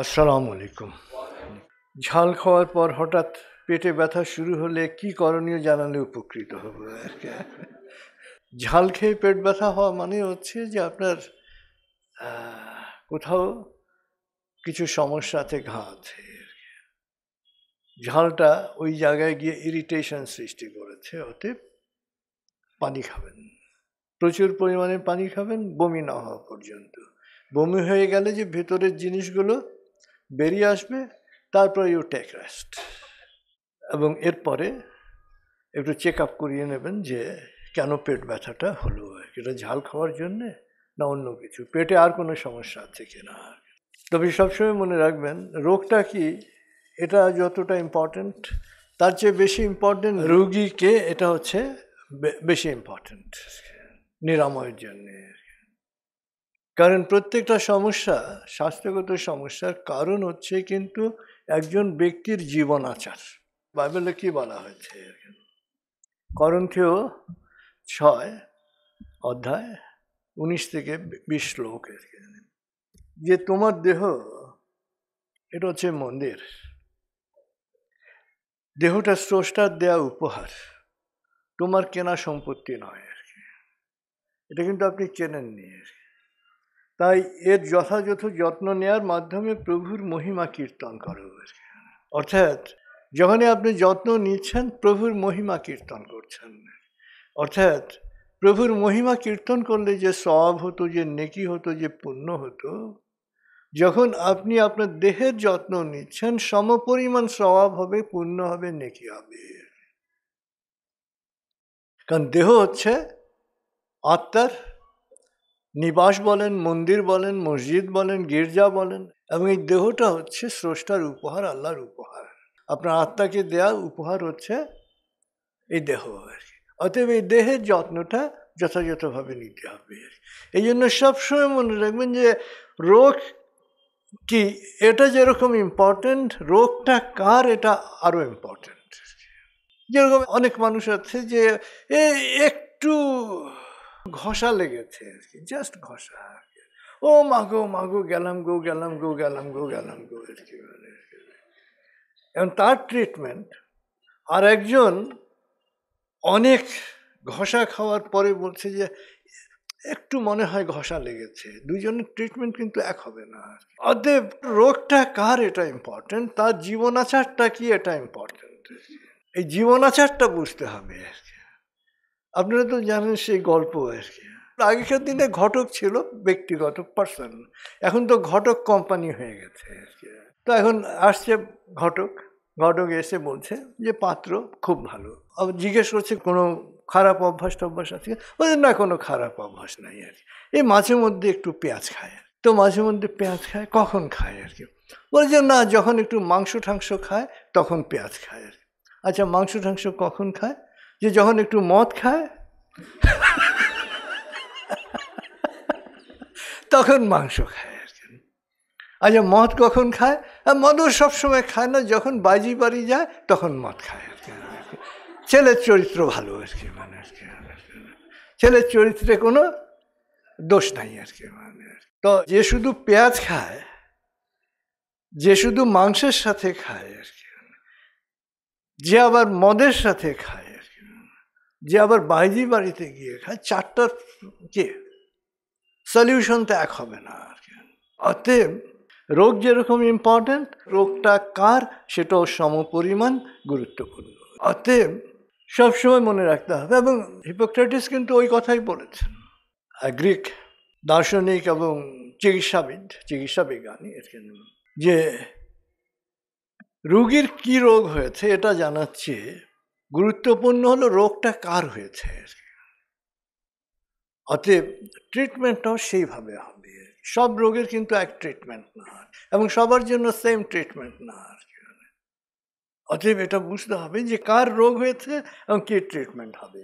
আসসালামু আলাইকুম। ঝাল খাওয়ার পর হঠাৎ পেটে ব্যথা শুরু হলে কি করণীয় জানালে উপকৃত হব? ঝাল খেয়ে পেট ব্যথা হওয়া মানে হচ্ছে যে আপনার কোথাও কিছু সমস্যা আছে, ঘা আছে। ঝালটা ওই জায়গায় গিয়ে ইরিটেশন সৃষ্টি করেছে। অতএব পানি খাবেন, প্রচুর পরিমাণে পানি খাবেন, বমি না হওয়া পর্যন্ত। বমি হয়ে গেলে যে ভেতরের জিনিসগুলো বেরিয়ে আসবে, তারপরে ইউ টেক রেস্ট। এবং এরপরে একটু চেক আপ করিয়ে নেবেন যে কেন পেট ব্যথাটা হলো, এটা ঝাল খাওয়ার জন্যে না অন্য কিছু, পেটে আর কোনো সমস্যা আছে কিনা। তবে সবসময় মনে রাখবেন, রোগটা কি এটা যতটা ইম্পর্টেন্ট, তার চেয়ে বেশি ইম্পর্টেন্ট রোগীকে, এটা হচ্ছে বেশি ইম্পর্টেন্ট নিরাময়ের জন্যে। কারণ প্রত্যেকটা সমস্যা, স্বাস্থ্যগত সমস্যার কারণ হচ্ছে কিন্তু একজন ব্যক্তির জীবন আচার। বাইবেলে কি বলা হয়েছে? করন্থীয় 6 অধ্যায় 19 থেকে 20 শ্লোক, যে তোমার দেহ এটা হচ্ছে মন্দির, দেহটা স্রষ্টার দেয়া উপহার, তোমার কেনা সম্পত্তি নয়। এটা কিন্তু আপনি কেনেননি। তাই এর যথাযথ যত্ন নেওয়ার মাধ্যমে প্রভুর মহিমা কীর্তন করো। অর্থাৎ যখনই আপনি যত্ন নিচ্ছেন, প্রভুর মহিমা কীর্তন করছেন। অর্থাৎ প্রভুর মহিমা কীর্তন করলে যে সওয়াব হতো, যে নেকি হতো, যে পুণ্য হতো, যখন আপনি আপনার দেহের যত্ন নিচ্ছেন, সমপরিমাণ সওয়াব হবে, পুণ্য হবে, নেকি হবে। কারণ দেহ হচ্ছে আত্মার নিবাস বলেন, মন্দির বলেন, মসজিদ বলেন, গির্জা বলেন, এবং এই দেহটা হচ্ছে স্রষ্টার উপহার, আল্লাহর উপহার। আপনার আত্মাকে দেয়া উপহার হচ্ছে এই দেহ। অতএব এই দেহের যত্নটা যথাযথভাবে নিতে হবে। এই জন্য সবসময় মনে রাখবেন যে রোগ কি, এটা যেরকম ইম্পর্টেন্ট, রোগটা কার এটা আরো ইম্পর্টেন্ট। যেরকম অনেক মানুষ আছে যে একটু ঘষা লেগেছে, জাস্ট ঘষা, ও মাগো মাগো গেলাম গো গেলাম গো গেলাম গো গেলাম গো। এবং তার ট্রিটমেন্ট আর একজন অনেক ঘষা খাওয়ার পরে বলছে যে একটু মনে হয় ঘষা লেগেছে, দুইজনের ট্রিটমেন্ট কিন্তু এক হবে না। অতএব রোগটা কার এটা ইম্পর্টেন্ট, তার জীবনাচারটা কি এটা ইম্পর্টেন্ট। এই জীবনাচারটা বুঝতে হবে। আপনারা তো জানেন সেই গল্প। আগেকার দিনে ঘটক ছিল ব্যক্তিগত পার্সন, এখন তো ঘটক কোম্পানি হয়ে গেছে। তো এখন আসছে ঘটক, ঘটক এসে বলছে যে পাত্র খুব ভালো। আবার জিজ্ঞেস করছে কোনো খারাপ অভ্যাস টভ্যাস আছে? বলছে না, কোনো খারাপ অভ্যাস নাই আর কি, এই মাঝে মধ্যে একটু পেঁয়াজ খায়। তো মাঝে মধ্যে পেঁয়াজ খায়, কখন খায় আর কি? বলছে না, যখন একটু মাংস ঠাংস খায় তখন পেঁয়াজ খায় আর কি। আচ্ছা, মাংস ঠাংস কখন খায়? যে যখন একটু মদ খায় তখন মাংস খায় আর কি। আচ্ছা, মদ কখন খায়? মদও সবসময় খায় না, যখন বাজি বাড়ি যায় তখন মদ খায় আর কি। ছেলের চরিত্র ভালো আর কি, মানে আর কি, ছেলের চরিত্রে কোনো দোষ নাই আর কি। মানে তো যে শুধু পেঁয়াজ খায়, যে শুধু মাংসের সাথে খায় আর কি, যে আবার মদের সাথে খায় আর কি, যে আবার বাইজি বাড়িতে গিয়ে খায়, চারটার কি সলিউশন তো এক হবে না আর কি। অতএব রোগ যেরকম ইম্পর্টেন্ট, রোগটা কার সেটাও সমপরিমাণ গুরুত্বপূর্ণ। অতএব সবসময় মনে রাখতে হবে। এবং হিপোক্রেটিস কিন্তু ওই কথাই বলেছেন, গ্রিক দার্শনিক এবং চিকিৎসাবিদ, চিকিৎসা বিজ্ঞানী, যে রোগীর কি রোগ হয়েছে এটা জানার চেয়ে গুরুত্বপূর্ণ হলো রোগটা কার হয়েছে। অতএব ট্রিটমেন্টটাও সেইভাবে হবে। সব রোগের কিন্তু এক ট্রিটমেন্ট না, এবং সবার জন্য সেম ট্রিটমেন্ট না। অতএব এটা বুঝতে হবে যে কার রোগ হয়েছে এবং কি ট্রিটমেন্ট হবে।